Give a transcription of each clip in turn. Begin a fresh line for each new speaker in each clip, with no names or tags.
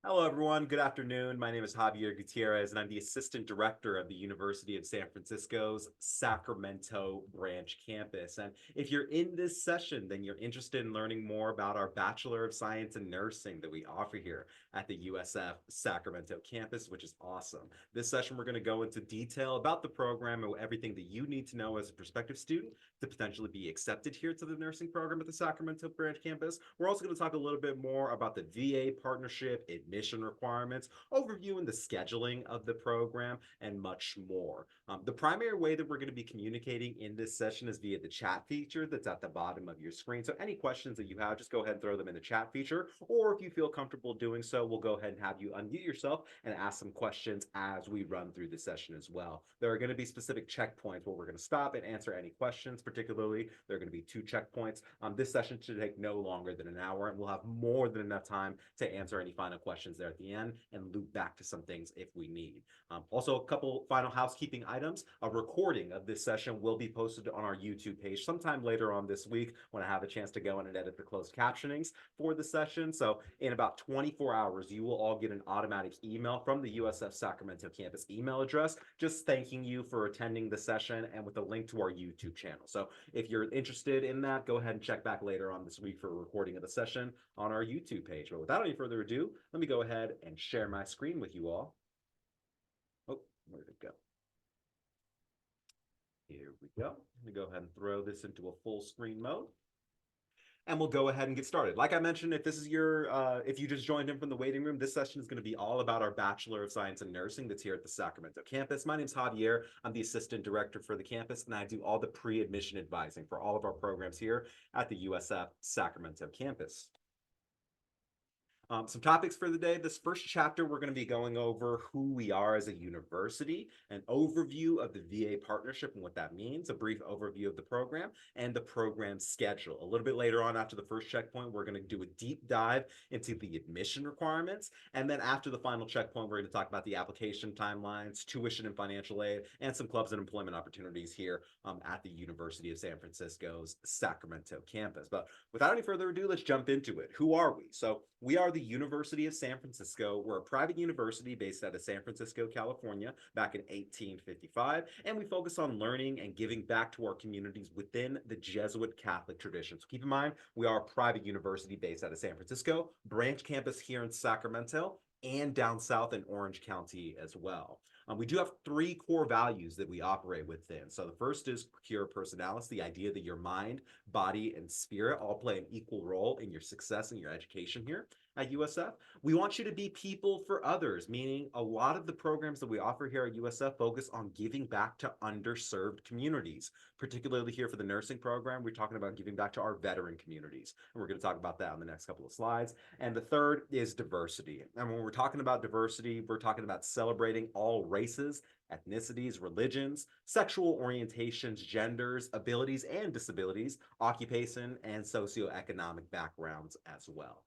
Hello, everyone. Good afternoon. My name is Javier Gutierrez, and I'm the Assistant Director of the University of San Francisco's Sacramento Branch Campus. And if you're in this session, then you're interested in learning more about our Bachelor of Science in Nursing that we offer here at the USF Sacramento Campus, which is awesome. This session, we're going to go into detail about the program and everything that you need to know as a prospective student to potentially be accepted here to the nursing program at the Sacramento Branch Campus. We're also going to talk a little bit more about the VA partnership, admission requirements, overviewing the scheduling of the program, and much more. The primary way that we're going to be communicating in this session is via the chat feature that's at the bottom of your screen. So any questions that you have, just go ahead and throw them in the chat feature, or if you feel comfortable doing so, we'll go ahead and have you unmute yourself and ask some questions as we run through the session as well. There are going to be specific checkpoints where we're going to stop and answer any questions. Particularly, there are going to be 2 checkpoints. This session should take no longer than an hour, and we'll have more than enough time to answer any final questions there at the end and loop back to some things if we need. Also, a couple final housekeeping items. A recording of this session will be posted on our YouTube page sometime later on this week when I have a chance to go in and edit the closed captionings for the session. So in about 24 hours, you will all get an automatic email from the USF Sacramento Campus email address, just thanking you for attending the session and with a link to our YouTube channel. So if you're interested in that, go ahead and check back later on this week for a recording of the session on our YouTube page. But without any further ado, let me go ahead and share my screen with you all. Oh, where did it go? Here we go. Let me go ahead and throw this into a full screen mode. And we'll go ahead and get started. Like I mentioned, if this is if you just joined in from the waiting room, this session is going to be all about our Bachelor of Science in Nursing that's here at the Sacramento campus. My name is Javier. I'm the Assistant Director for the campus, and I do all the pre-admission advising for all of our programs here at the USF Sacramento campus. Some topics for the day. This first chapter, we're going to be going over who we are as a university, an overview of the VA partnership and what that means, a brief overview of the program, and the program schedule. A little bit later on, after the first checkpoint, we're going to do a deep dive into the admission requirements. And then after the final checkpoint, we're going to talk about the application timelines, tuition and financial aid, and some clubs and employment opportunities here at the University of San Francisco's Sacramento campus. But without any further ado, let's jump into it. Who are we? So we are the University of San Francisco. We're a private university based out of San Francisco, California, back in 1855, and we focus on learning and giving back to our communities within the Jesuit Catholic tradition. So keep in mind, we are a private university based out of San Francisco, branch campus here in Sacramento, and down south in Orange County as well. We do have 3 core values that we operate within. So the first is pure personalis, the idea that your mind, body, and spirit all play an equal role in your success and your education here at USF. We want you to be people for others, meaning a lot of the programs that we offer here at USF focus on giving back to underserved communities. Particularly here for the nursing program, we're talking about giving back to our veteran communities. And we're going to talk about that on the next couple of slides. And the third is diversity. And when we're talking about diversity, we're talking about celebrating all races, ethnicities, religions, sexual orientations, genders, abilities and disabilities, occupation, and socioeconomic backgrounds as well.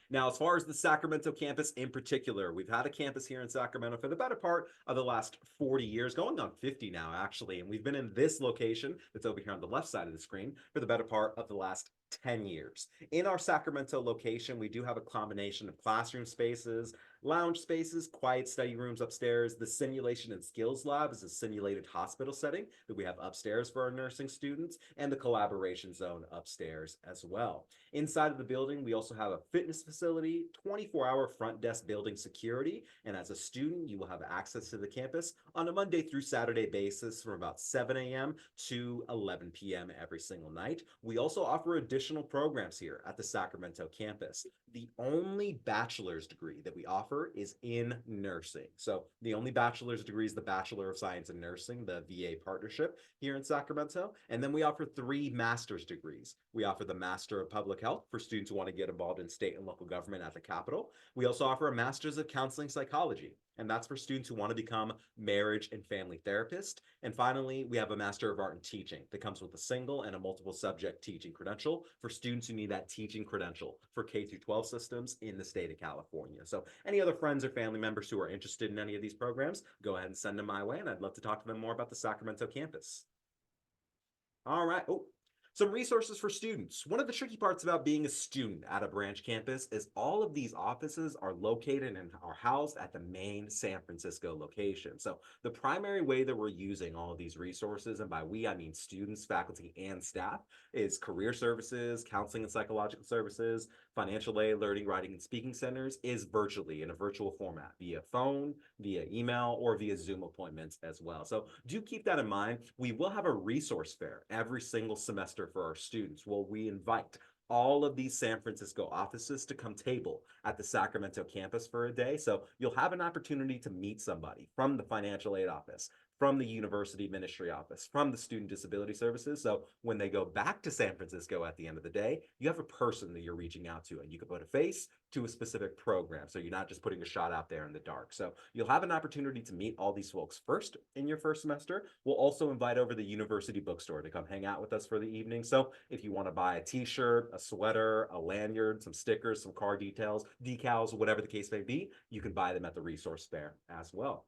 Now, as far as the Sacramento campus in particular, we've had a campus here in Sacramento for the better part of the last 40 years, going on 50 now, actually. And we've been in this location that's over here on the left side of the screen for the better part of the last 10 years. In our Sacramento location, we do have a combination of classroom spaces, lounge spaces, quiet study rooms upstairs. The simulation and skills lab is a simulated hospital setting that we have upstairs for our nursing students, and the collaboration zone upstairs as well. Inside of the building, we also have a fitness facility, 24-hour front desk building security, and as a student, you will have access to the campus on a Monday through Saturday basis from about 7 a.m. to 11 p.m. every single night. We also offer additional programs here at the Sacramento campus. The only bachelor's degree that we offer is in nursing. So the only bachelor's degree is the Bachelor of Science in Nursing, the VA partnership here in Sacramento. And then we offer 3 master's degrees. We offer the Master of Public Health for students who want to get involved in state and local government at the Capitol. We also offer a Master's of Counseling Psychology, and that's for students who want to become marriage and family therapist. And finally, we have a Master of Art in Teaching that comes with a single and a multiple subject teaching credential for students who need that teaching credential for K through 12 systems in the state of California. So any other friends or family members who are interested in any of these programs, go ahead and send them my way, and I'd love to talk to them more about the Sacramento campus. All right. Oh, Some resources for students. One of the tricky parts about being a student at a branch campus is all of these offices are located and are housed at the main San Francisco location. So the primary way that we're using all of these resources, and by we I mean students, faculty, and staff, is career services, counseling and psychological services, financial aid, learning, writing, and speaking centers, is virtually in a virtual format via phone, via email, or via Zoom appointments as well. So do keep that in mind. We will have a resource fair every single semester for our students where we invite all of these San Francisco offices to come table at the Sacramento campus for a day. So you'll have an opportunity to meet somebody from the financial aid office, from the university ministry office, from the student disability services. So when they go back to San Francisco at the end of the day, you have a person that you're reaching out to, and you can put a face to a specific program. So you're not just putting a shot out there in the dark. So you'll have an opportunity to meet all these folks first in your first semester. We'll also invite over the university bookstore to come hang out with us for the evening. So if you want to buy a t-shirt, a sweater, a lanyard, some stickers, some car decals, whatever the case may be, you can buy them at the resource fair as well.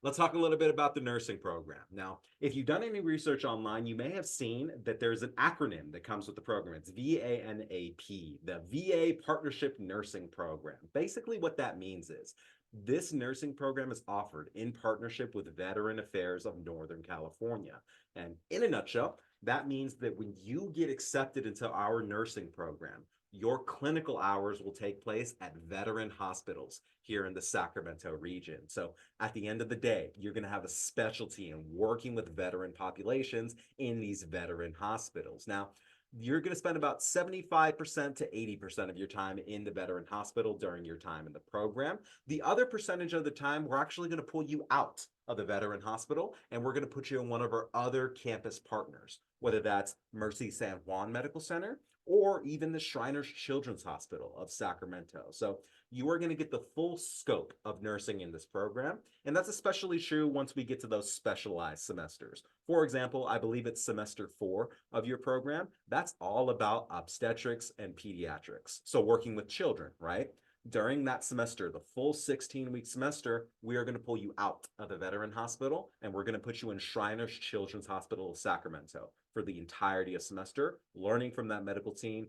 Let's talk a little bit about the nursing program. Now, if you've done any research online, you may have seen that there's an acronym that comes with the program. It's VANAP, the VA Partnership Nursing Program. Basically, what that means is this nursing program is offered in partnership with Veteran Affairs of Northern California. And in a nutshell, that means that when you get accepted into our nursing program, your clinical hours will take place at veteran hospitals here in the Sacramento region. So at the end of the day, you're going to have a specialty in working with veteran populations in these veteran hospitals. Now, you're going to spend about 75% to 80% of your time in the veteran hospital during your time in the program. The other percentage of the time, we're actually going to pull you out of the veteran hospital, and we're going to put you in one of our other campus partners, whether that's Mercy San Juan Medical Center or even the Shriners Children's Hospital of Sacramento. So you are going to get the full scope of nursing in this program, and that's especially true once we get to those specialized semesters. For example, I believe it's semester 4 of your program. That's all about obstetrics and pediatrics. So working with children, right? During that semester, the full 16-week semester, we are going to pull you out of the veteran hospital, and we're going to put you in Shriners Children's Hospital of Sacramento for the entirety of semester, learning from that medical team,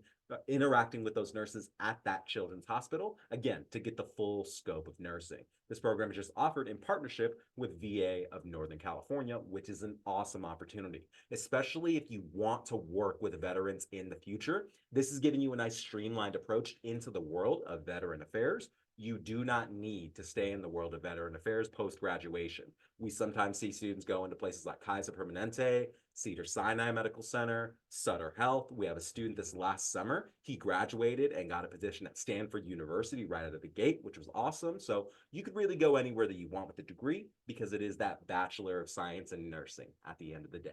interacting with those nurses at that children's hospital, again, to get the full scope of nursing. This program is just offered in partnership with VA of Northern California, which is an awesome opportunity, especially if you want to work with veterans in the future. This is giving you a nice streamlined approach into the world of veteran affairs. You do not need to stay in the world of veteran affairs post-graduation. We sometimes see students go into places like Kaiser Permanente, Cedars-Sinai Medical Center, Sutter Health. We have a student this last summer. He graduated and got a position at Stanford University right out of the gate, which was awesome. So you could really go anywhere that you want with a degree because it is that Bachelor of Science in Nursing at the end of the day.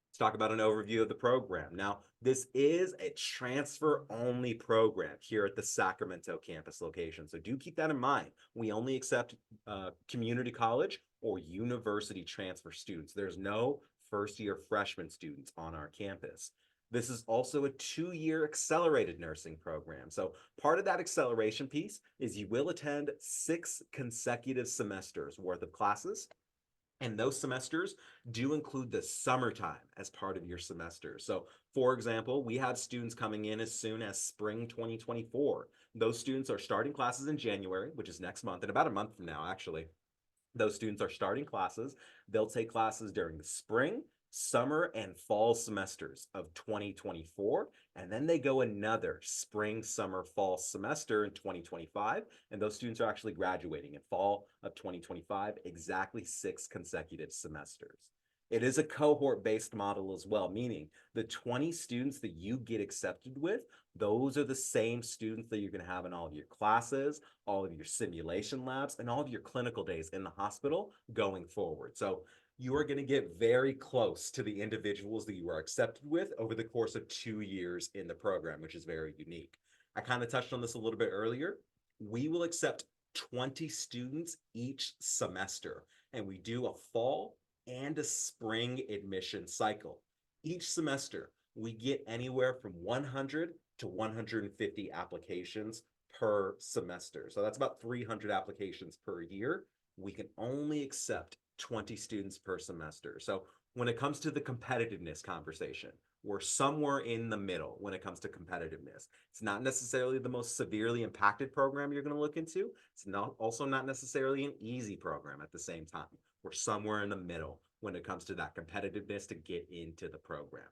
Let's talk about an overview of the program. Now, this is a transfer-only program here at the Sacramento campus location, so do keep that in mind. We only accept community college or university transfer students. There's no first-year freshman students on our campus. This is also a 2-year accelerated nursing program. So part of that acceleration piece is you will attend 6 consecutive semesters worth of classes. And those semesters do include the summertime as part of your semester. So, for example, we have students coming in as soon as spring 2024. Those students are starting classes in January, which is next month, and about a month from now, actually. Those students are starting classes. They'll take classes during the spring, summer, and fall semesters of 2024. And then they go another spring, summer, fall semester in 2025. And those students are actually graduating in fall of 2025, exactly 6 consecutive semesters. It is a cohort-based model as well, meaning the 20 students that you get accepted with, those are the same students that you're going to have in all of your classes, all of your simulation labs, and all of your clinical days in the hospital going forward. So you are going to get very close to the individuals that you are accepted with over the course of 2 years in the program, which is very unique. I kind of touched on this a little bit earlier. We will accept 20 students each semester, and we do a fall and a spring admission cycle. Each semester, we get anywhere from 100 to 150 applications per semester. So that's about 300 applications per year. We can only accept 20 students per semester. So When it comes to the competitiveness conversation, we're somewhere in the middle when it comes to competitiveness. It's not necessarily the most severely impacted program you're going to look into. It's not also not necessarily an easy program at the same time. We're somewhere in the middle when it comes to that competitiveness to get into the program.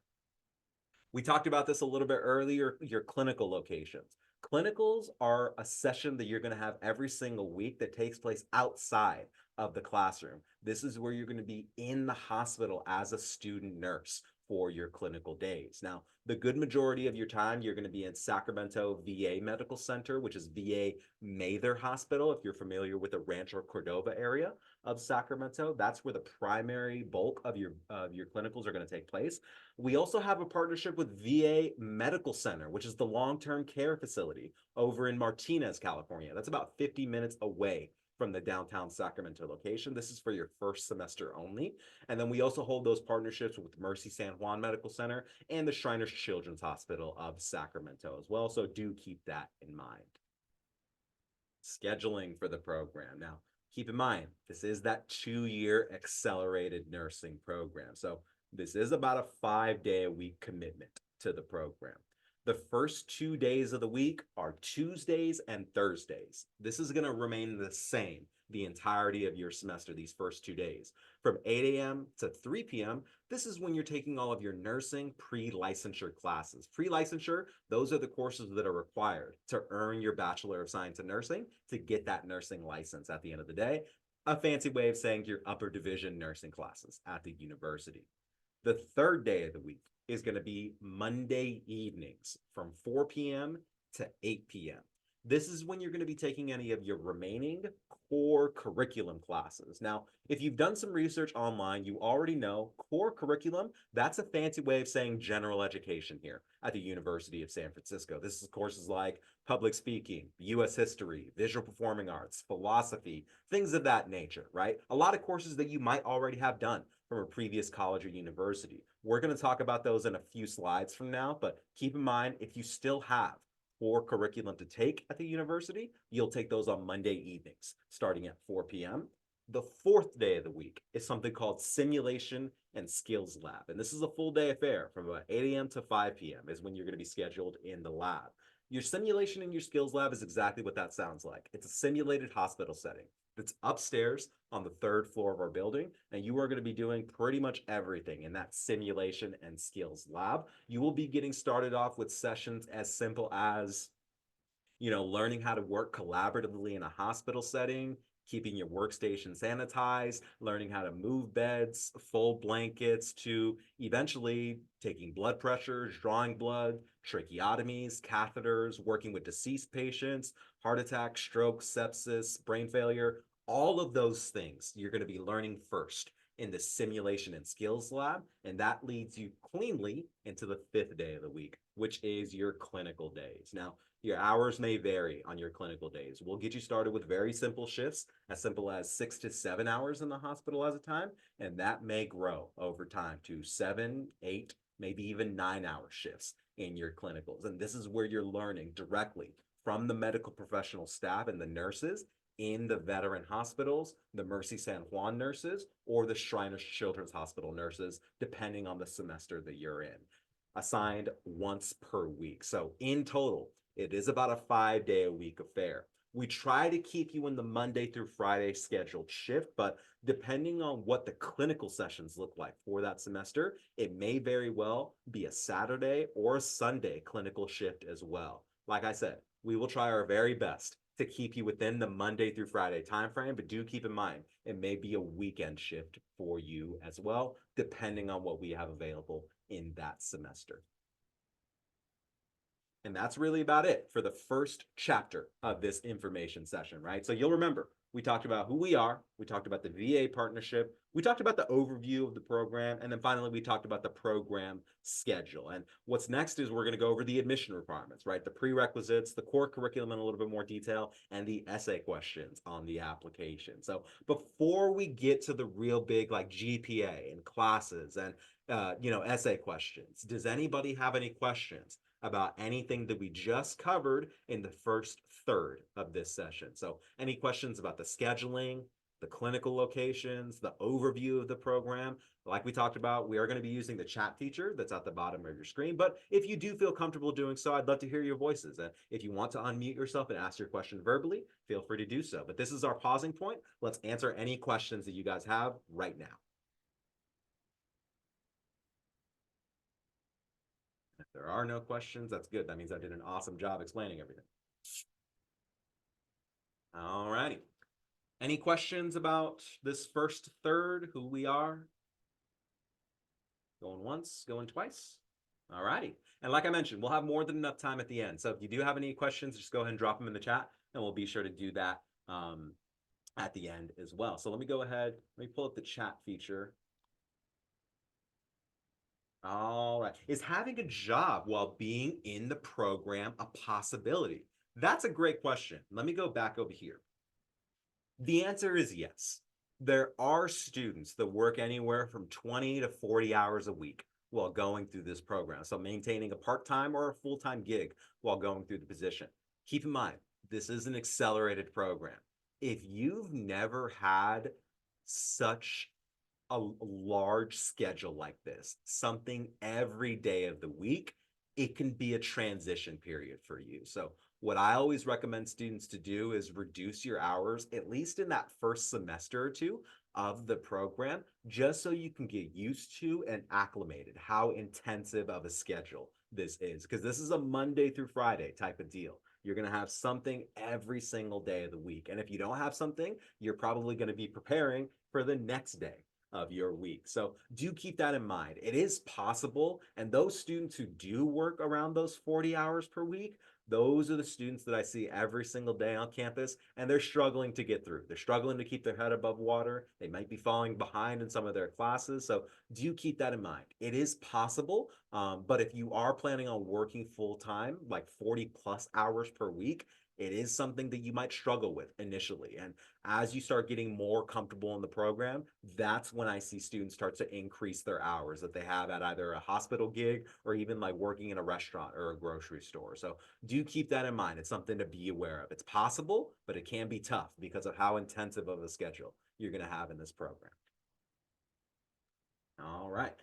We talked about this a little bit earlier, your clinical locations. Clinicals are a session that you're going to have every single week that takes place outside of the classroom. This is where you're going to be in the hospital as a student nurse for your clinical days. Now, the good majority of your time, you're going to be in Sacramento VA Medical Center, which is VA Mather Hospital. If you're familiar with the Rancho Cordova area of Sacramento, that's where the primary bulk of your clinicals are going to take place. We also have a partnership with VA Medical Center, which is the long-term care facility over in Martinez, California. That's about 50 minutes away from the downtown Sacramento location. This is for your first semester only. And then we also hold those partnerships with Mercy San Juan Medical Center and the Shriners Children's Hospital of Sacramento as well. So do keep that in mind. Scheduling for the program. Now, keep in mind, this is that 2-year accelerated nursing program. So this is about a 5-day-a-week commitment to the program. The first 2 days of the week are Tuesdays and Thursdays. This is going to remain the same the entirety of your semester, these first 2 days. From 8 a.m. to 3 p.m., this is when you're taking all of your nursing pre-licensure classes. Pre-licensure, those are the courses that are required to earn your Bachelor of Science in Nursing to get that nursing license at the end of the day. A fancy way of saying your upper division nursing classes at the university. The third day of the week is going to be Monday evenings from 4 p.m. to 8 p.m. This is when you're going to be taking any of your remaining core curriculum classes. Now, if you've done some research online, you already know core curriculum, that's a fancy way of saying general education here at the University of San Francisco. This is courses like public speaking, U.S. history, visual performing arts, philosophy, things of that nature, right? A lot of courses that you might already have done from a previous college or university. We're going to talk about those in a few slides from now, but keep in mind, if you still have core curriculum to take at the university, you'll take those on Monday evenings, starting at 4 p.m. The fourth day of the week is something called Simulation and Skills Lab. And this is a full day affair from about 8 a.m. to 5 p.m. is when you're going to be scheduled in the lab. Your simulation and your skills lab is exactly what that sounds like. It's a simulated hospital setting that's upstairs on the 3rd floor of our building, and you are going to be doing pretty much everything in that simulation and skills lab. You will be getting started off with sessions as simple as, learning how to work collaboratively in a hospital setting, keeping your workstation sanitized, learning how to move beds, fold blankets, to eventually taking blood pressures, drawing blood, tracheotomies, catheters, working with deceased patients, heart attack, stroke, sepsis, brain failure, all of those things you're going to be learning first in the simulation and skills lab. And that leads you cleanly into the 5th day of the week, which is your clinical days. Now, your hours may vary on your clinical days. We'll get you started with very simple shifts, as simple as 6 to 7 hours in the hospital at a time, and that may grow over time to 7, 8, maybe even 9-hour shifts in your clinicals. And this is where you're learning directly from the medical professional staff and the nurses in the veteran hospitals, the Mercy San Juan nurses, or the Shriners Children's Hospital nurses, depending on the semester that you're in, assigned once per week. So in total, it is about a 5-day-a-week affair. We try to keep you in the Monday through Friday scheduled shift, but depending on what the clinical sessions look like for that semester, it may very well be a Saturday or a Sunday clinical shift as well. Like I said, we will try our very best to keep you within the Monday through Friday timeframe, but do keep in mind, it may be a weekend shift for you as well, depending on what we have available in that semester. And that's really about it for the first chapter of this information session, right? So you'll remember, we talked about who we are, we talked about the VA partnership, we talked about the overview of the program, and then finally we talked about the program schedule. And what's next is we're going to go over the admission requirements, right? The prerequisites, the core curriculum in a little bit more detail, and the essay questions on the application. So before we get to the real big like GPA and classes and essay questions, does anybody have any questions about anything that we just covered in the first third of this session? So any questions about the scheduling, the clinical locations, the overview of the program. Like we talked about, we are going to be using the chat feature that's at the bottom of your screen. But if you do feel comfortable doing so, I'd love to hear your voices. And if you want to unmute yourself and ask your question verbally, feel free to do so. But this is our pausing point. Let's answer any questions that you guys have right now. If there are no questions, that's good. That means I did an awesome job explaining everything. All righty. Any questions about this first third, who we are? Going once, going twice. All righty. And like I mentioned, we'll have more than enough time at the end. So if you do have any questions, just go ahead and drop them in the chat, and we'll be sure to do that at the end as well. So let me go ahead, let me pull up the chat feature. All right. Is having a job while being in the program a possibility? That's a great question. Let me go back over here. The answer is yes. There are students that work anywhere from 20 to 40 hours a week while going through this program. So maintaining a part-time or a full-time gig while going through the position. Keep in mind, this is an accelerated program. If you've never had such a large schedule like this, something every day of the week, it can be a transition period for you. So what I always recommend students to do is reduce your hours, at least in that first semester or two of the program, just so you can get used to and acclimated how intensive of a schedule this is. Because this is a Monday through Friday type of deal. You're going to have something every single day of the week. And if you don't have something, you're probably going to be preparing for the next day of your week. So do keep that in mind. It is possible. And those students who do work around those 40 hours per week, those are the students that I see every single day on campus, and they're struggling to get through. They're struggling to keep their head above water. They might be falling behind in some of their classes. So do keep that in mind. It is possible, but if you are planning on working full time, like 40 plus hours per week, it is something that you might struggle with initially. And as you start getting more comfortable in the program, that's when I see students start to increase their hours that they have at either a hospital gig or even like working in a restaurant or a grocery store. So do keep that in mind. It's something to be aware of. It's possible, but it can be tough because of how intensive of a schedule you're going to have in this program. All right.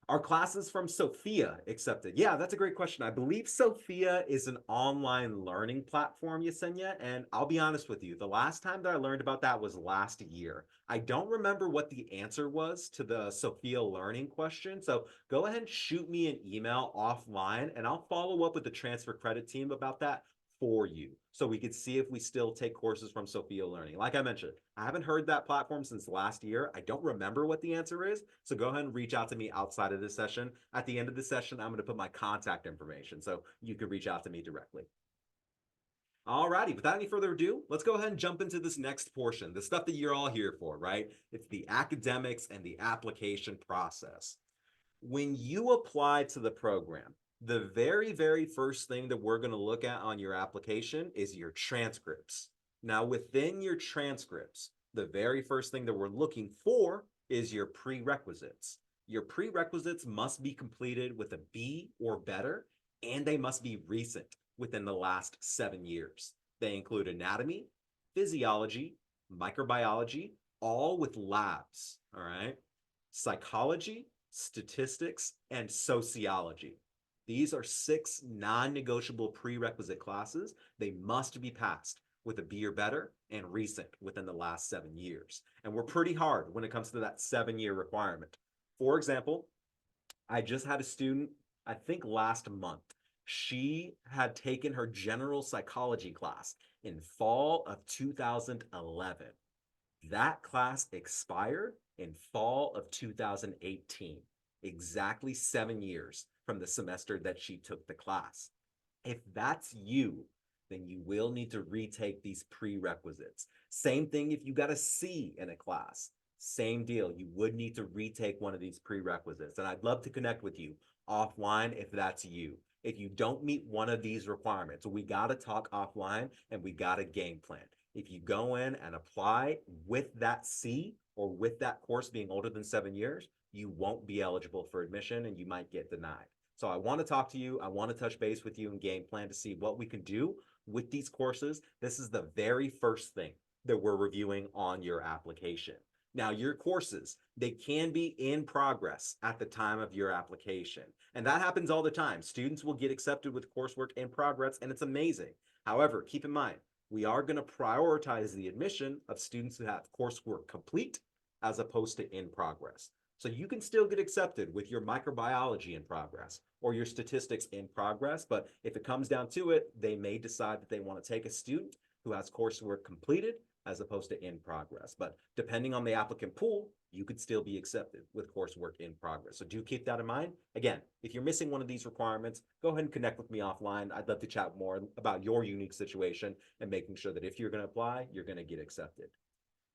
Are classes from Sophia accepted? Yeah, that's a great question. I believe Sophia is an online learning platform, Yesenia, and I'll be honest with you, the last time that I learned about that was last year. I don't remember what the answer was to the Sophia learning question, so go ahead and shoot me an email offline, and I'll follow up with the transfer credit team about that for you so we could see if we still take courses from Sophia Learning. Like I mentioned, I haven't heard that platform since last year. I don't remember what the answer is. So go ahead and reach out to me outside of this session. At the end of the session, I'm going to put my contact information so you can reach out to me directly. All righty, without any further ado, let's go ahead and jump into this next portion, the stuff that you're all here for, right? It's the academics and the application process. When you apply to the program, the very first thing that we're going to look at on your application is your transcripts. Now, within your transcripts, the very first thing that we're looking for is your prerequisites. Your prerequisites must be completed with a B or better, and they must be recent within the last 7 years. They include anatomy, physiology, microbiology, all with labs, all right? Psychology, statistics, and sociology. These are 6 non-negotiable prerequisite classes. They must be passed with a B or better and recent within the last 7 years. And we're pretty hard when it comes to that 7-year requirement. For example, I just had a student, I think last month, she had taken her general psychology class in fall of 2011. That class expired in fall of 2018, exactly 7 years from the semester that she took the class. If that's you, then you will need to retake these prerequisites. Same thing if you got a C in a class. Same deal. You would need to retake one of these prerequisites. And I'd love to connect with you offline if that's you. If you don't meet one of these requirements, we got to talk offline and we got a game plan. If you go in and apply with that C or with that course being older than 7 years, you won't be eligible for admission and you might get denied. So I want to talk to you. I want to touch base with you and game plan to see what we can do with these courses. This is the very first thing that we're reviewing on your application. Now, your courses, they can be in progress at the time of your application. And that happens all the time. Students will get accepted with coursework in progress, and it's amazing. However, keep in mind, we are going to prioritize the admission of students who have coursework complete as opposed to in progress. So you can still get accepted with your microbiology in progress or your statistics in progress, but if it comes down to it, they may decide that they want to take a student who has coursework completed as opposed to in progress. But depending on the applicant pool, you could still be accepted with coursework in progress. So do keep that in mind. Again, if you're missing one of these requirements, go ahead and connect with me offline. I'd love to chat more about your unique situation and making sure that if you're going to apply, you're going to get accepted.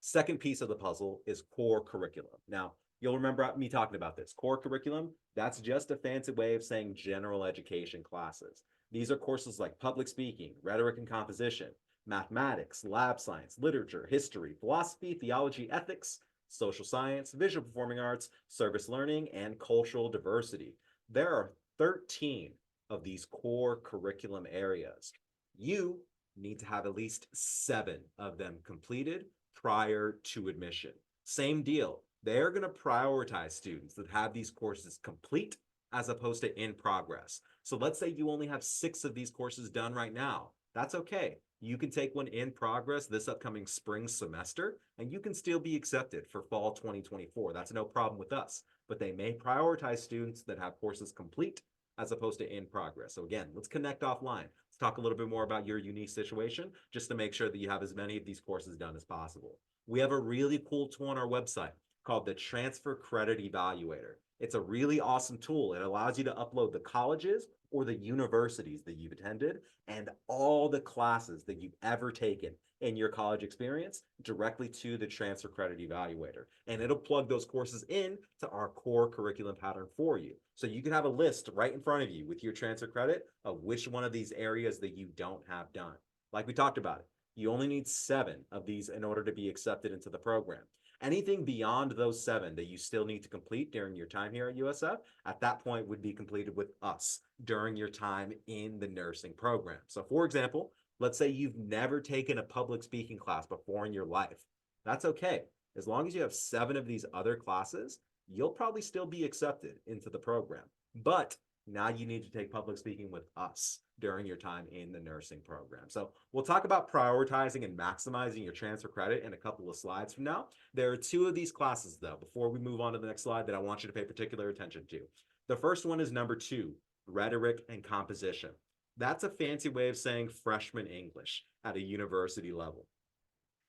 Second piece of the puzzle is core curriculum. Now, you'll remember me talking about this. Core curriculum, that's just a fancy way of saying general education classes. These are courses like public speaking, rhetoric and composition, mathematics, lab science, literature, history, philosophy, theology, ethics, social science, visual performing arts, service learning, and cultural diversity. There are 13 of these core curriculum areas. You need to have at least 7 of them completed prior to admission. Same deal. They're going to prioritize students that have these courses complete as opposed to in progress. So let's say you only have 6 of these courses done right now. That's okay. You can take one in progress this upcoming spring semester, and you can still be accepted for fall 2024. That's no problem with us, but they may prioritize students that have courses complete as opposed to in progress. So again, let's connect offline. Let's talk a little bit more about your unique situation just to make sure that you have as many of these courses done as possible. We have a really cool tool on our website called the Transfer Credit Evaluator. It's a really awesome tool. It allows you to upload the colleges or the universities that you've attended and all the classes that you've ever taken in your college experience directly to the Transfer Credit Evaluator. And it'll plug those courses in to our core curriculum pattern for you. So you can have a list right in front of you with your transfer credit of which one of these areas that you don't have done. Like we talked about it, you only need 7 of these in order to be accepted into the program. Anything beyond those 7 that you still need to complete during your time here at USF, at that point would be completed with us during your time in the nursing program. So for example, let's say you've never taken a public speaking class before in your life. That's okay. As long as you have 7 of these other classes, you'll probably still be accepted into the program. But now you need to take public speaking with us during your time in the nursing program. So we'll talk about prioritizing and maximizing your transfer credit in a couple of slides from now. There are 2 of these classes, though, before we move on to the next slide that I want you to pay particular attention to. The first one is number 2, rhetoric and composition. That's a fancy way of saying freshman English at a university level.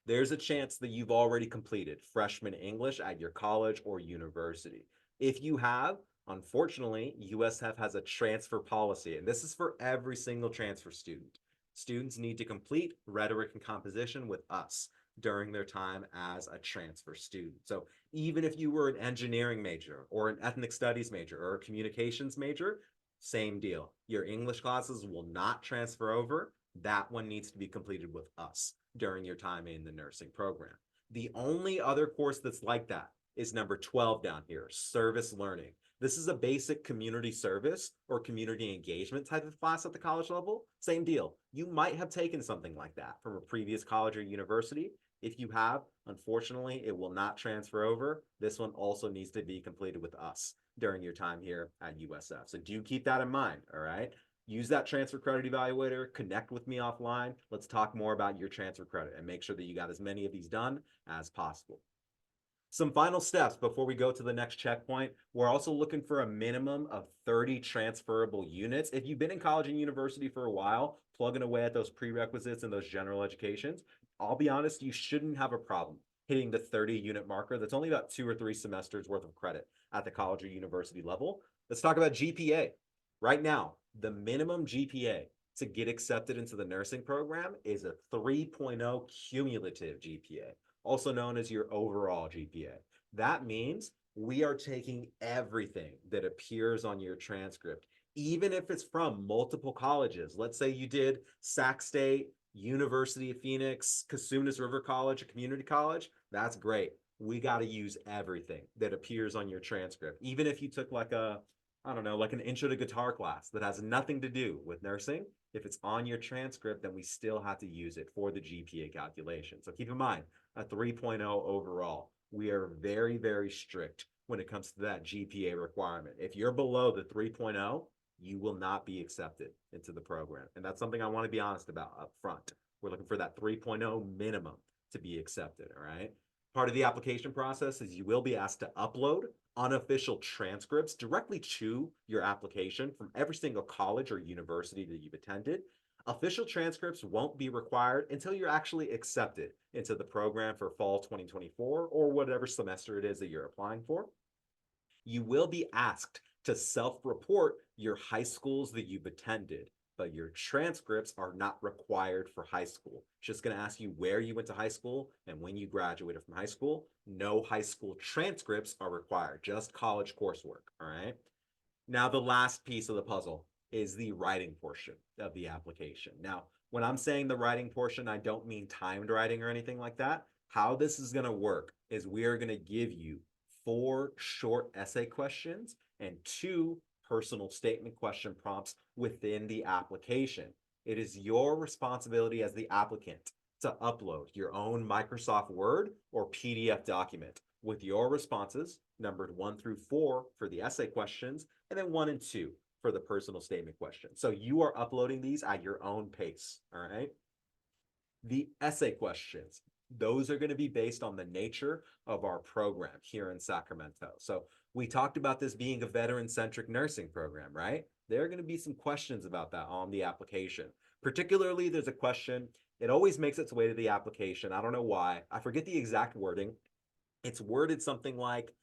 There's a chance that you've already completed freshman English at your college or university. If you have, unfortunately, USF has a transfer policy, and this is for every single transfer student. Students need to complete rhetoric and composition with us during their time as a transfer student. So even if you were an engineering major or an ethnic studies major or a communications major, same deal. Your English classes will not transfer over. That one needs to be completed with us during your time in the nursing program. The only other course that's like that is number 12 down here, service learning. This is a basic community service or community engagement type of class at the college level. Same deal. You might have taken something like that from a previous college or university. If you have, unfortunately, it will not transfer over. This one also needs to be completed with us during your time here at USF. So do keep that in mind, all right? Use that transfer credit evaluator, connect with me offline. Let's talk more about your transfer credit and make sure that you got as many of these done as possible. Some final steps before we go to the next checkpoint. We're also looking for a minimum of 30 transferable units. If you've been in college and university for a while, plugging away at those prerequisites and those general educations, I'll be honest, you shouldn't have a problem hitting the 30 unit marker. That's only about 2 or 3 semesters worth of credit at the college or university level. Let's talk about GPA. Right now, the minimum GPA to get accepted into the nursing program is a 3.0 cumulative GPA, also known as your overall GPA. That means we are taking everything that appears on your transcript, even if it's from multiple colleges. Let's say you did Sac State, University of Phoenix, Cosumnes River College, a community college. That's great. We got to use everything that appears on your transcript. Even if you took like a, I don't know, like an intro to guitar class that has nothing to do with nursing, If it's on your transcript, then we still have to use it for the GPA calculation. So keep in mind, a 3.0 overall, we are very, very strict when it comes to that GPA requirement. If you're below the 3.0, you will not be accepted into the program. And that's something I want to be honest about up front. We're looking for that 3.0 minimum to be accepted, all right? Part of the application process is you will be asked to upload unofficial transcripts directly to your application from every single college or university that you've attended. Official transcripts won't be required until you're actually accepted into the program for fall 2024 or whatever semester it is that you're applying for. You will be asked to self-report your high schools that you've attended, but your transcripts are not required for high school. It's just going to ask you where you went to high school and when you graduated from high school. No high school transcripts are required, just college coursework, all right? Now, the last piece of the puzzle is the writing portion of the application. Now, when I'm saying the writing portion, I don't mean timed writing or anything like that. How this is going to work is we are going to give you 4 short essay questions and 2 personal statement question prompts within the application. It is your responsibility as the applicant to upload your own Microsoft Word or PDF document with your responses, numbered 1 through 4 for the essay questions, and then 1 and 2 for the personal statement question. So you are uploading these at your own pace, all right? The essay questions, those are going to be based on the nature of our program here in Sacramento. So we talked about this being a veteran-centric nursing program, right? There are going to be some questions about that on the application. Particularly, there's a question, it always makes its way to the application. I don't know why. I forget the exact wording. It's worded something like,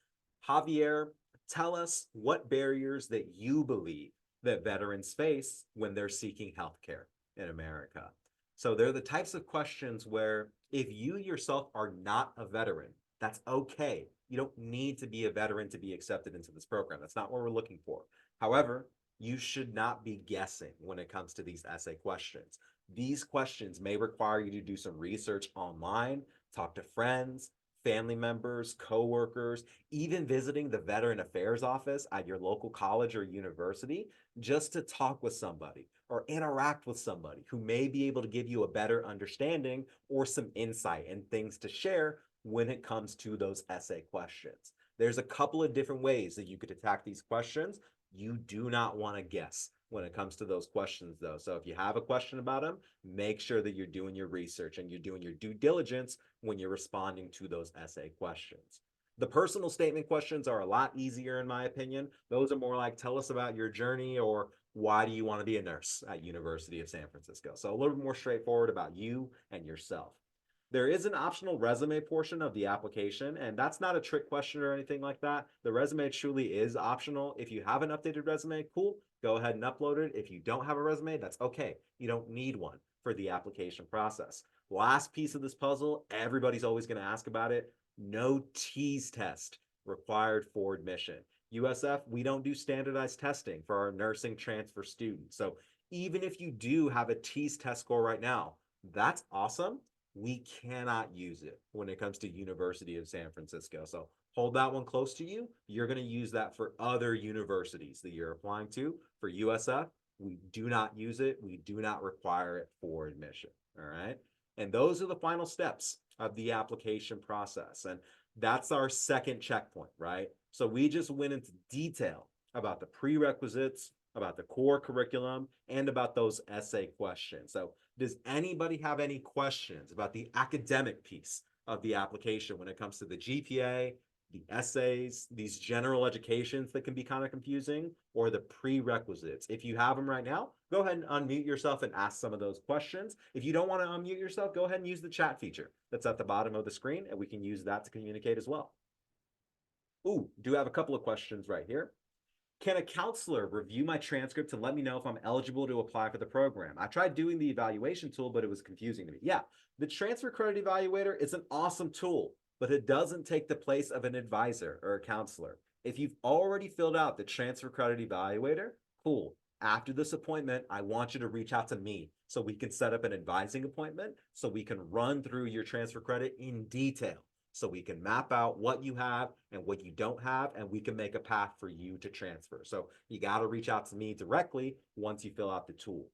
Javier, tell us what barriers that you believe that veterans face when they're seeking healthcare in America. So they're the types of questions where if you yourself are not a veteran, that's okay. You don't need to be a veteran to be accepted into this program. That's not what we're looking for. However, you should not be guessing when it comes to these essay questions. These questions may require you to do some research online, talk to friends, family members, coworkers, even visiting the Veteran Affairs office at your local college or university just to talk with somebody or interact with somebody who may be able to give you a better understanding or some insight and things to share when it comes to those essay questions. There's a couple of different ways that you could attack these questions. You do not want to guess when it comes to those questions, though. So if you have a question about them, make sure that you're doing your research and you're doing your due diligence when you're responding to those essay questions. The personal statement questions are a lot easier, in my opinion. Those are more like, tell us about your journey, or why do you want to be a nurse at University of San Francisco? So a little bit more straightforward about you and yourself. There is an optional resume portion of the application, and that's not a trick question or anything like that. The resume truly is optional. If you have an updated resume, cool, go ahead and upload it. If you don't have a resume, that's okay. You don't need one for the application process. Last piece of this puzzle, everybody's always going to ask about it. No TEAS test required for admission. USF, we don't do standardized testing for our nursing transfer students. So even if you do have a TEAS test score right now, that's awesome. We cannot use it when it comes to University of San Francisco. So hold that one close to you. You're going to use that for other universities that you're applying to. For USF, we do not use it. We do not require it for admission. All right. And those are the final steps of the application process. And that's our second checkpoint, right? So we just went into detail about the prerequisites, about the core curriculum, and about those essay questions. So does anybody have any questions about the academic piece of the application when it comes to the GPA, the essays, these general educations that can be kind of confusing, or the prerequisites? If you have them right now, go ahead and unmute yourself and ask some of those questions. If you don't want to unmute yourself, go ahead and use the chat feature that's at the bottom of the screen, and we can use that to communicate as well. Ooh, do have a couple of questions right here. Can a counselor review my transcript and let me know if I'm eligible to apply for the program? I tried doing the evaluation tool, but it was confusing to me. Yeah, the transfer credit evaluator is an awesome tool, but it doesn't take the place of an advisor or a counselor. If you've already filled out the transfer credit evaluator, cool. After this appointment, I want you to reach out to me so we can set up an advising appointment so we can run through your transfer credit in detail. So we can map out what you have and what you don't have, and we can make a path for you to transfer. So you got to reach out to me directly once you fill out the tool.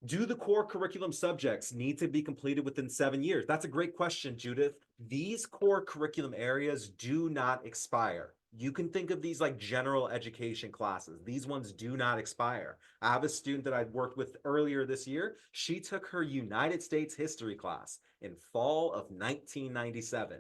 Do the core curriculum subjects need to be completed within 7 years? That's a great question, Judith. These core curriculum areas do not expire. You can think of these like general education classes. These ones do not expire. I have a student that I worked with earlier this year. She took her United States history class in fall of 1997.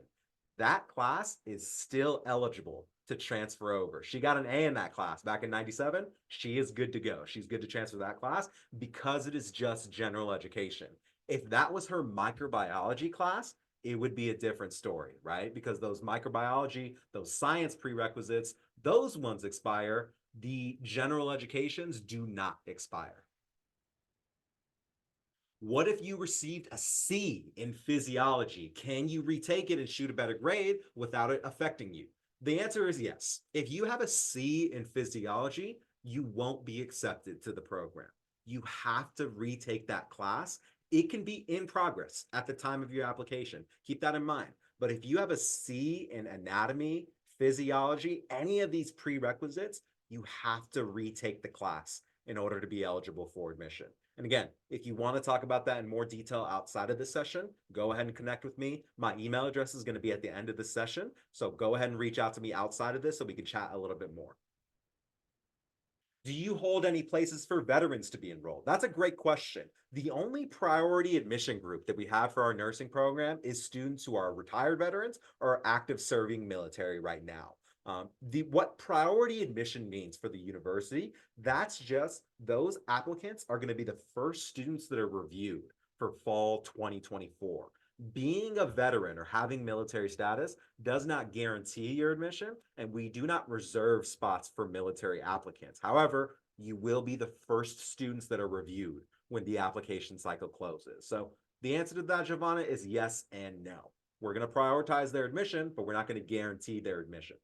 That class is still eligible to transfer over. She got an A in that class back in 97. She is good to go. She's good to transfer that class because it is just general education. If that was her microbiology class, it would be a different story, right? Because those microbiology, those science prerequisites, those ones expire. The general educations do not expire. What if you received a C in physiology? Can you retake it and shoot a better grade without it affecting you? The answer is yes. If you have a C in physiology, you won't be accepted to the program. You have to retake that class. It can be in progress at the time of your application. Keep that in mind. But if you have a C in anatomy, physiology, any of these prerequisites, you have to retake the class in order to be eligible for admission. And again, if you want to talk about that in more detail outside of this session, go ahead and connect with me. My email address is going to be at the end of the session. So go ahead and reach out to me outside of this so we can chat a little bit more. Do you hold any places for veterans to be enrolled? That's a great question. The only priority admission group that we have for our nursing program is students who are retired veterans or active serving military right now. What priority admission means for the university, that's just those applicants are going to be the first students that are reviewed for fall 2024. Being a veteran or having military status does not guarantee your admission, and we do not reserve spots for military applicants. However, you will be the first students that are reviewed when the application cycle closes. So the answer to that, Giovanna, is yes and no. We're going to prioritize their admission, but we're not going to guarantee their admission.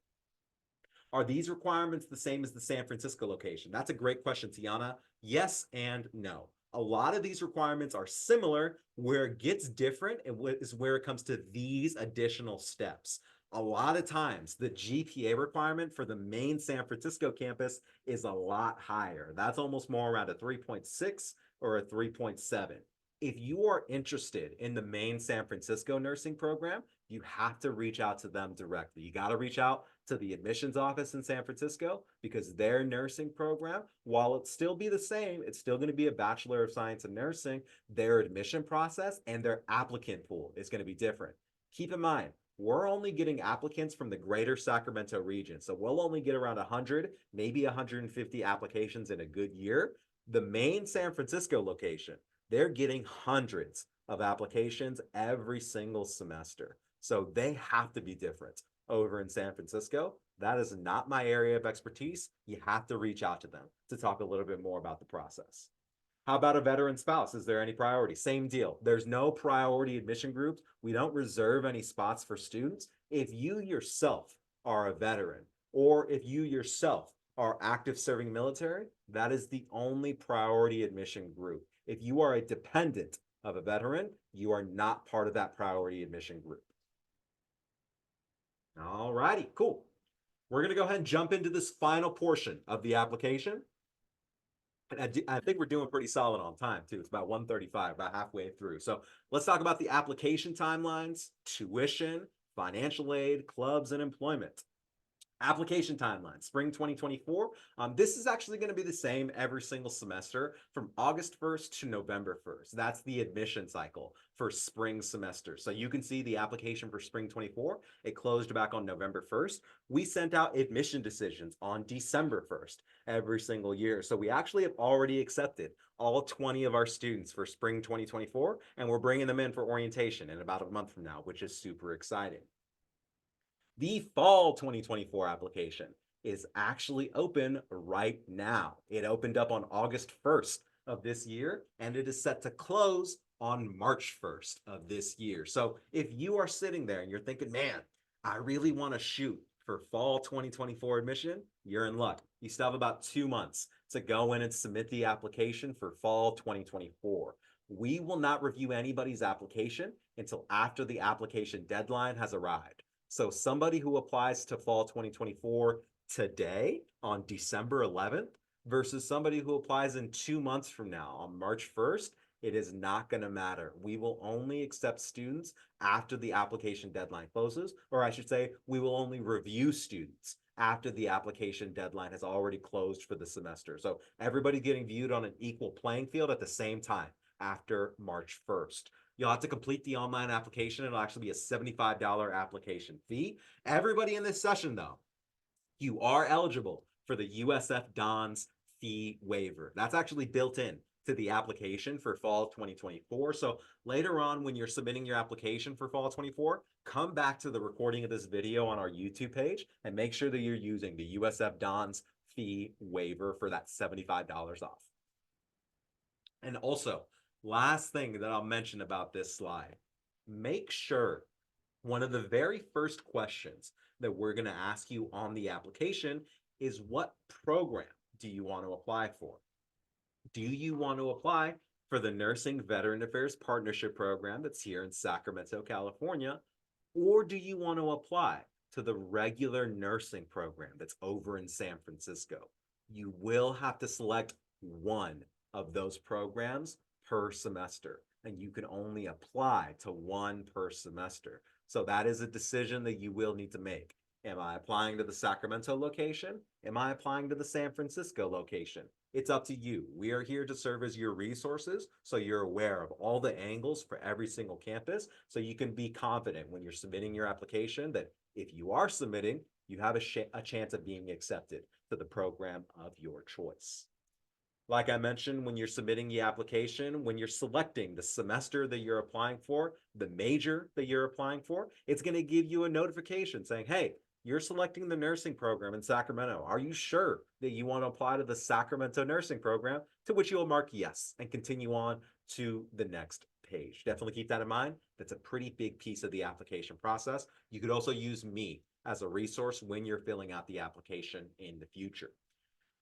Are these requirements the same as the San Francisco location? That's a great question, Tiana. Yes and no. A lot of these requirements are similar. Where it gets different is where it comes to these additional steps. A lot of times, the GPA requirement for the main San Francisco campus is a lot higher. That's almost more around a 3.6 or a 3.7. If you are interested in the main San Francisco nursing program, you have to reach out to them directly. You got to reach out to the admissions office in San Francisco because their nursing program, while it still be the same, it's still going to be a Bachelor of Science in Nursing. Their admission process and their applicant pool is going to be different. Keep in mind, we're only getting applicants from the greater Sacramento region. So we'll only get around 100, maybe 150 applications in a good year. The main San Francisco location, they're getting hundreds of applications every single semester. So they have to be different over in San Francisco. That is not my area of expertise. You have to reach out to them to talk a little bit more about the process. How about a veteran spouse? Is there any priority? Same deal. There's no priority admission groups. We don't reserve any spots for students. If you yourself are a veteran, or if you yourself are active serving military, that is the only priority admission group. If you are a dependent of a veteran, you are not part of that priority admission group. All righty, cool. We're going to go ahead and jump into this final portion of the application. And I think we're doing pretty solid on time, too. It's about 1:35, about halfway through. So let's talk about the application timelines, tuition, financial aid, clubs, and employment. Application timeline, spring 2024. This is actually going to be the same every single semester from August 1st to November 1st. That's the admission cycle for spring semester. So you can see the application for spring 24. It closed back on November 1st. We sent out admission decisions on December 1st every single year. So we actually have already accepted all 20 of our students for spring 2024, and we're bringing them in for orientation in about a month from now, which is super exciting. The fall 2024 application is actually open right now. It opened up on August 1st of this year, and it is set to close on March 1st of this year. So if you are sitting there and you're thinking, man, I really want to shoot for fall 2024 admission, you're in luck. You still have about 2 months to go in and submit the application for fall 2024. We will not review anybody's application until after the application deadline has arrived. So somebody who applies to fall 2024 today on December 11th, versus somebody who applies in 2 months from now on March 1st, it is not going to matter. We will only accept students after the application deadline closes, or I should say, we will only review students after the application deadline has already closed for the semester. So everybody getting viewed on an equal playing field at the same time after March 1st. You'll have to complete the online application. It'll actually be a $75 application fee. Everybody in this session, though, you are eligible for the USF Dons fee waiver. That's actually built in to the application for fall 2024. So later on, when you're submitting your application for fall 24, come back to the recording of this video on our YouTube page and make sure that you're using the USF Dons fee waiver for that $75 off. And also, last thing that I'll mention about this slide, make sure one of the very first questions that we're going to ask you on the application is, what program do you want to apply for? Do you want to apply for the Nursing Veteran Affairs Partnership Program that's here in Sacramento, California, or do you want to apply to the regular nursing program that's over in San Francisco? You will have to select one of those programs per semester, and you can only apply to one per semester. So that is a decision that you will need to make. Am I applying to the Sacramento location? Am I applying to the San Francisco location? It's up to you. We are here to serve as your resources, so you're aware of all the angles for every single campus, so you can be confident when you're submitting your application that if you are submitting, you have a chance of being accepted to the program of your choice. Like I mentioned, when you're submitting the application, when you're selecting the semester that you're applying for, the major that you're applying for, it's going to give you a notification saying, hey, you're selecting the nursing program in Sacramento. Are you sure that you want to apply to the Sacramento nursing program? To which you'll mark yes and continue on to the next page. Definitely keep that in mind. That's a pretty big piece of the application process. You could also use me as a resource when you're filling out the application in the future.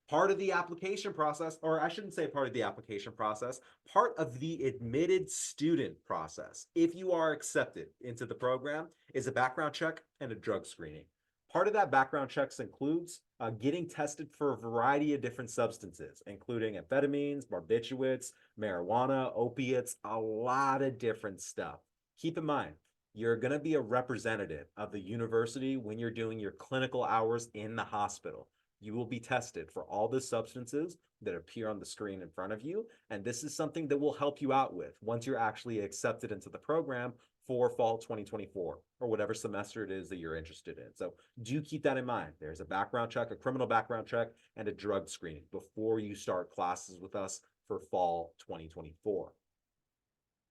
Part of the application process, or I shouldn't say part of the application process, part of the admitted student process, if you are accepted into the program, is a background check and a drug screening. Part of that background checks includes getting tested for a variety of different substances, including amphetamines, barbiturates, marijuana, opiates, a lot of different stuff. Keep in mind, you're going to be a representative of the university when you're doing your clinical hours in the hospital. You will be tested for all the substances that appear on the screen in front of you. And this is something that will help you out with once you're actually accepted into the program for fall 2024 or whatever semester it is that you're interested in. So do keep that in mind. There's a background check, a criminal background check, and a drug screening before you start classes with us for fall 2024.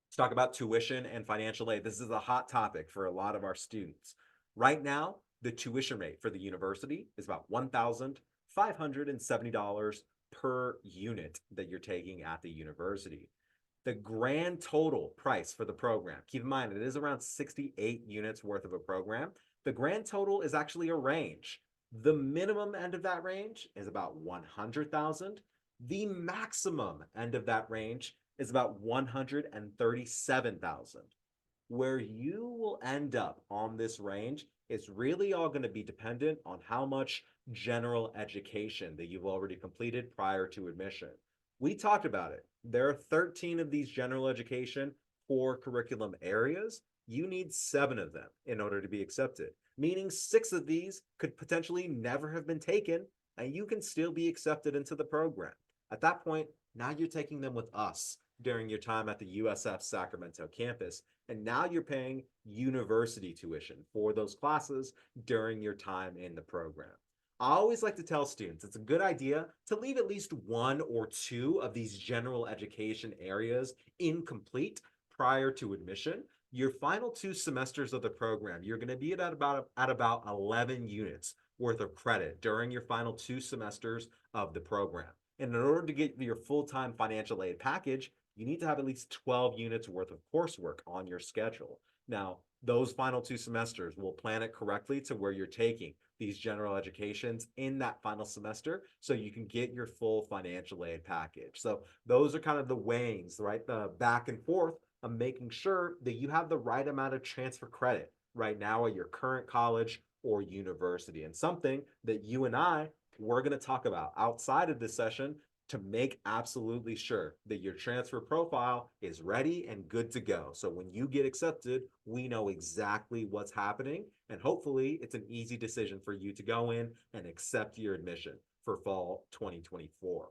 Let's talk about tuition and financial aid. This is a hot topic for a lot of our students. Right now, the tuition rate for the university is about $1,570 per unit that you're taking at the university. The grand total price for the program, keep in mind, it is around 68 units worth of a program. The grand total is actually a range. The minimum end of that range is about 100,000. The maximum end of that range is about 137,000. Where you will end up on this range is really all going to be dependent on how much general education that you've already completed prior to admission. We talked about it. There are 13 of these general education core curriculum areas. You need 7 of them in order to be accepted, meaning 6 of these could potentially never have been taken, and you can still be accepted into the program. At that point, now you're taking them with us during your time at the USF Sacramento campus, and now you're paying university tuition for those classes during your time in the program. I always like to tell students it's a good idea to leave at least 1 or 2 of these general education areas incomplete prior to admission. Your final 2 semesters of the program, you're going to be at about 11 units worth of credit during your final 2 semesters of the program. And in order to get your full-time financial aid package, you need to have at least 12 units worth of coursework on your schedule. Now, those final 2 semesters will plan it correctly to where you're taking these general educations in that final semester so you can get your full financial aid package. So those are kind of the weighings, right? The back and forth of making sure that you have the right amount of transfer credit right now at your current college or university, and something that you and I we're going to talk about outside of this session to make absolutely sure that your transfer profile is ready and good to go. So when you get accepted, we know exactly what's happening, and hopefully it's an easy decision for you to go in and accept your admission for fall 2024.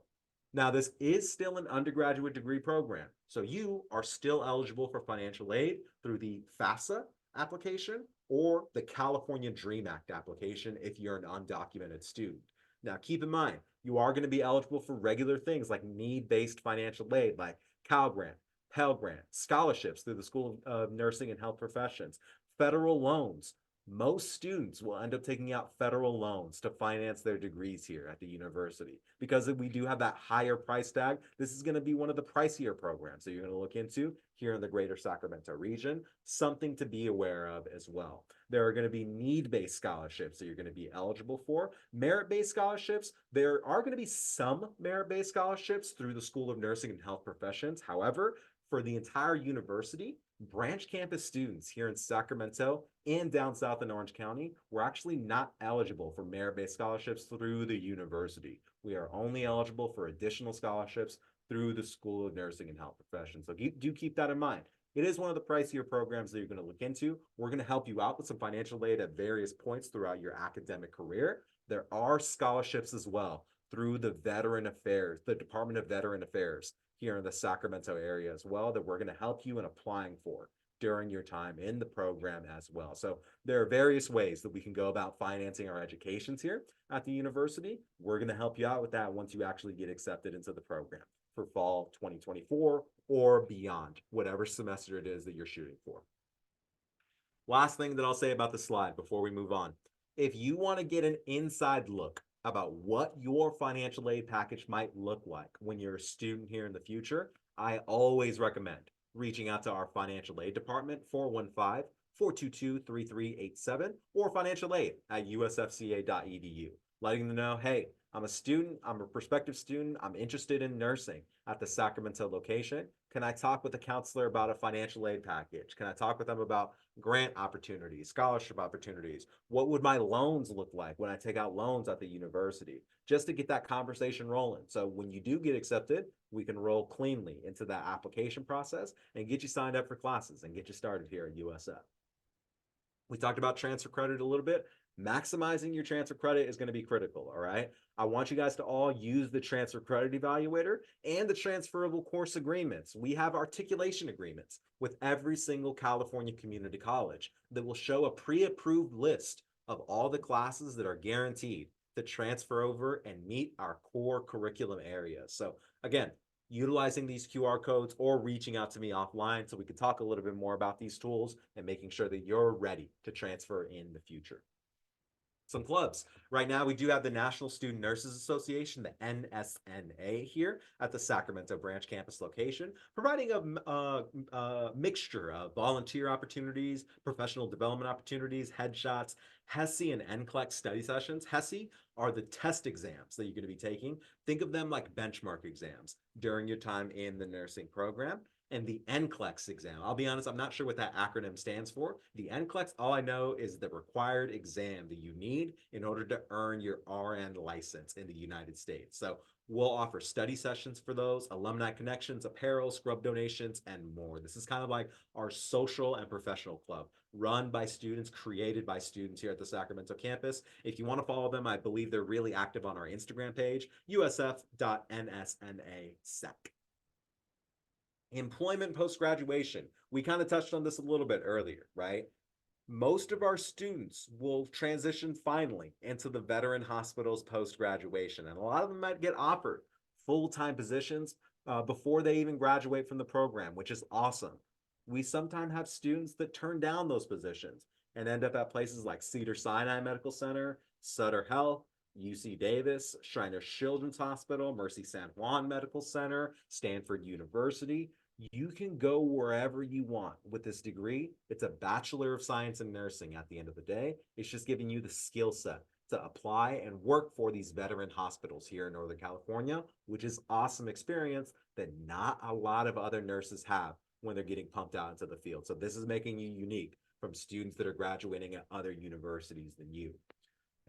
Now, this is still an undergraduate degree program, so you are still eligible for financial aid through the FAFSA application or the California Dream Act application if you're an undocumented student. Now, keep in mind, you are going to be eligible for regular things like need-based financial aid, like Cal Grant, Pell Grant, scholarships through the School of Nursing and Health Professions, federal loans. Most students will end up taking out federal loans to finance their degrees here at the university. Because we do have that higher price tag, this is going to be one of the pricier programs that you're going to look into here in the greater Sacramento region, something to be aware of as well. There are going to be need-based scholarships that you're going to be eligible for. Merit-based scholarships, there are going to be some merit-based scholarships through the School of Nursing and Health Professions. However, for the entire university, branch campus students here in Sacramento and down south in Orange County were actually not eligible for merit-based scholarships through the university. We are only eligible for additional scholarships through the School of Nursing and Health Professions. So do keep that in mind. It is one of the pricier programs that you're going to look into. We're going to help you out with some financial aid at various points throughout your academic career. There are scholarships as well through the Veteran Affairs, the Department of Veteran Affairs here in the Sacramento area as well that we're going to help you in applying for during your time in the program as well. So there are various ways that we can go about financing our educations here at the university. We're going to help you out with that once you actually get accepted into the program for fall 2024 or beyond, whatever semester it is that you're shooting for. Last thing that I'll say about the slide before we move on. If you want to get an inside look about what your financial aid package might look like when you're a student here in the future, I always recommend reaching out to our financial aid department, 415-422-3387, or financial aid at usfca.edu, letting them know, hey, I'm a student, I'm a prospective student, I'm interested in nursing at the Sacramento location. Can I talk with a counselor about a financial aid package? Can I talk with them about grant opportunities, scholarship opportunities? What would my loans look like when I take out loans at the university? Just to get that conversation rolling. So when you do get accepted, we can roll cleanly into that application process and get you signed up for classes and get you started here at USF. We talked about transfer credit a little bit. Maximizing your transfer credit is going to be critical, all right? I want you guys to all use the transfer credit evaluator and the transferable course agreements. We have articulation agreements with every single California community college that will show a pre-approved list of all the classes that are guaranteed to transfer over and meet our core curriculum areas. So again, utilizing these QR codes or reaching out to me offline so we can talk a little bit more about these tools and making sure that you're ready to transfer in the future. Some clubs. Right now, we do have the National Student Nurses Association, the NSNA, here at the Sacramento branch campus location, providing a mixture of volunteer opportunities, professional development opportunities, headshots, HESI and NCLEX study sessions. HESI are the test exams that you're going to be taking. Think of them like benchmark exams during your time in the nursing program. And the NCLEX exam. I'll be honest, I'm not sure what that acronym stands for. The NCLEX, all I know is the required exam that you need in order to earn your RN license in the United States. So we'll offer study sessions for those, alumni connections, apparel, scrub donations, and more. This is kind of like our social and professional club run by students, created by students here at the Sacramento campus. If you want to follow them, I believe they're really active on our Instagram page, usf.nsnasec. Employment post-graduation. We kind of touched on this a little bit earlier, right? Most of our students will transition finally into the veteran hospitals post-graduation, and a lot of them might get offered full-time positions before they even graduate from the program, which is awesome. We sometimes have students that turn down those positions and end up at places like Cedars-Sinai Medical Center, Sutter Health, UC Davis, Shriners Children's Hospital, Mercy San Juan Medical Center, Stanford University. You can go wherever you want with this degree. It's a Bachelor of Science in Nursing at the end of the day. It's just giving you the skill set to apply and work for these veteran hospitals here in Northern California, which is awesome experience that not a lot of other nurses have when they're getting pumped out into the field. So this is making you unique from students that are graduating at other universities than you.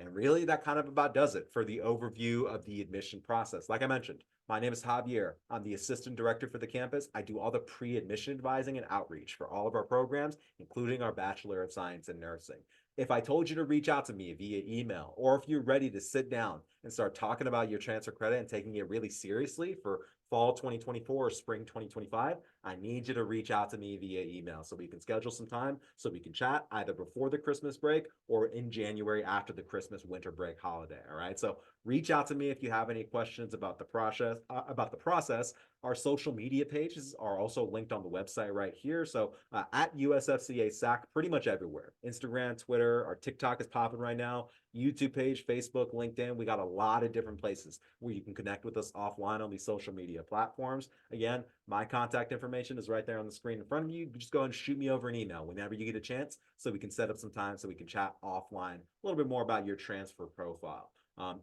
And really, that kind of about does it for the overview of the admission process. Like I mentioned, my name is Javier. I'm the assistant director for the campus. I do all the pre-admission advising and outreach for all of our programs, including our Bachelor of Science in Nursing. If I told you to reach out to me via email, or if you're ready to sit down and start talking about your transfer credit and taking it really seriously for fall 2024 or spring 2025, I need you to reach out to me via email so we can schedule some time so we can chat either before the Christmas break or in January after the Christmas winter break holiday. All right. So reach out to me if you have any questions about the process. Our social media pages are also linked on the website right here. So at USFCA SAC, pretty much everywhere. Instagram, Twitter, our TikTok is popping right now. YouTube page, Facebook, LinkedIn. We got a lot of different places where you can connect with us offline on these social media platforms. Again, my contact information is right there on the screen in front of you. Just go ahead and shoot me over an email whenever you get a chance so we can set up some time so we can chat offline a little bit more about your transfer profile.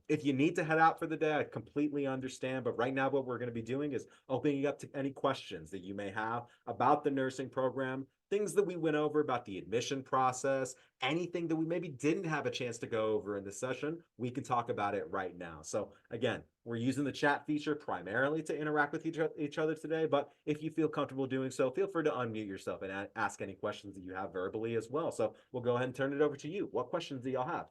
If you need to head out for the day, I completely understand. But right now, what we're going to be doing is opening up to any questions that you may have about the nursing program, things that we went over about the admission process, anything that we maybe didn't have a chance to go over in this session, we can talk about it right now. So again, we're using the chat feature primarily to interact with each other today, but if you feel comfortable doing so, feel free to unmute yourself and ask any questions that you have verbally as well. So we'll go ahead and turn it over to you. What questions do y'all have?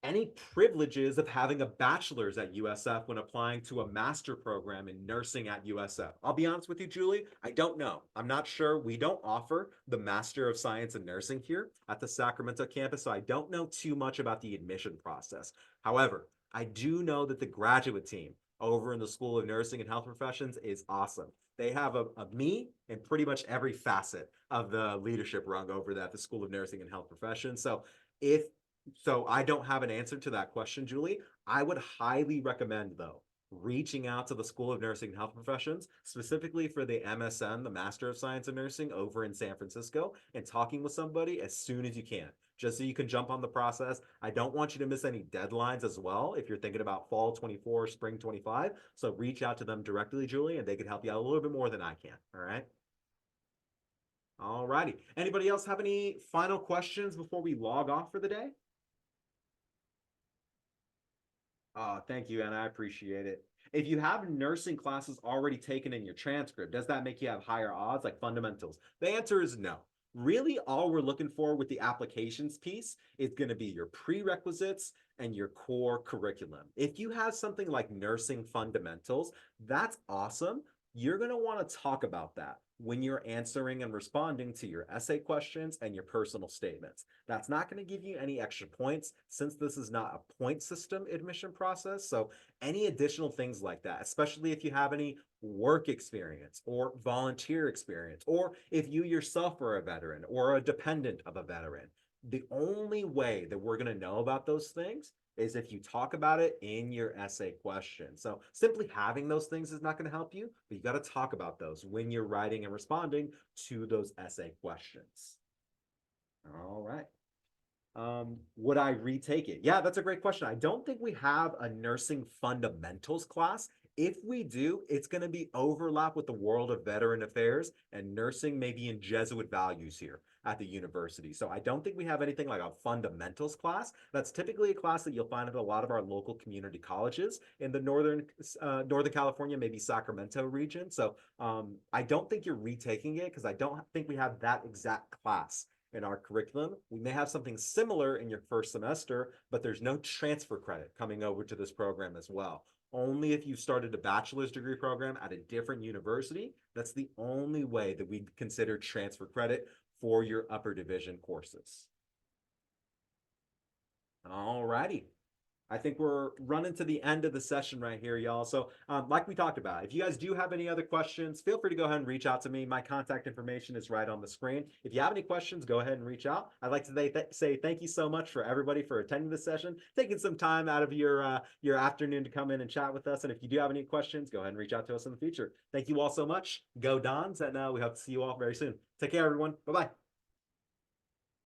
Any privileges of having a bachelor's at USF when applying to a master program in nursing at USF? I'll be honest with you, Julie, I don't know. I'm not sure. We don't offer the Master of Science in Nursing here at the Sacramento campus, so I don't know too much about the admission process. However, I do know that the graduate team over in the School of Nursing and Health Professions is awesome. They have a me in pretty much every facet of the leadership rung over at the School of Nursing and Health Professions. If so I don't have an answer to that question, Julie. I would highly recommend, though, reaching out to the School of Nursing and Health Professions, specifically for the MSN, the Master of Science in Nursing, over in San Francisco, and talking with somebody as soon as you can, just so you can jump on the process. I don't want you to miss any deadlines as well if you're thinking about fall 24, spring 25. So reach out to them directly, Julie, and they can help you out a little bit more than I can. All right. All righty. Anybody else have any final questions before we log off for the day? Oh, thank you, and I appreciate it. If you have nursing classes already taken in your transcript, does that make you have higher odds, like fundamentals? The answer is no. Really, all we're looking for with the applications piece is going to be your prerequisites and your core curriculum. If you have something like nursing fundamentals, that's awesome. You're going to want to talk about that when you're answering and responding to your essay questions and your personal statements. That's not going to give you any extra points since this is not a point system admission process. So any additional things like that, especially if you have any work experience or volunteer experience, or if you yourself are a veteran or a dependent of a veteran, the only way that we're going to know about those things is if you talk about it in your essay question. So simply having those things is not going to help you, but you got to talk about those when you're writing and responding to those essay questions. All right. Would I retake it? Yeah, that's a great question. I don't think we have a nursing fundamentals class. If we do, it's going to be overlap with the world of veteran affairs, and nursing maybe in Jesuit values here at the university. So I don't think we have anything like a fundamentals class. That's typically a class that you'll find at a lot of our local community colleges in the Northern California, maybe Sacramento region. So I don't think you're retaking it because I don't think we have that exact class in our curriculum. We may have something similar in your first semester, but there's no transfer credit coming over to this program as well. Only if you started a bachelor's degree program at a different university, that's the only way that we consider transfer credit for your upper division courses. All righty. I think we're running to the end of the session right here, y'all. So like we talked about, if you guys do have any other questions, feel free to go ahead and reach out to me. My contact information is right on the screen. If you have any questions, go ahead and reach out. I'd like to say thank you so much for everybody for attending this session, taking some time out of your afternoon to come in and chat with us. And if you do have any questions, go ahead and reach out to us in the future. Thank you all so much. Go Dons, and we hope to see you all very soon. Take care, everyone. Bye-bye.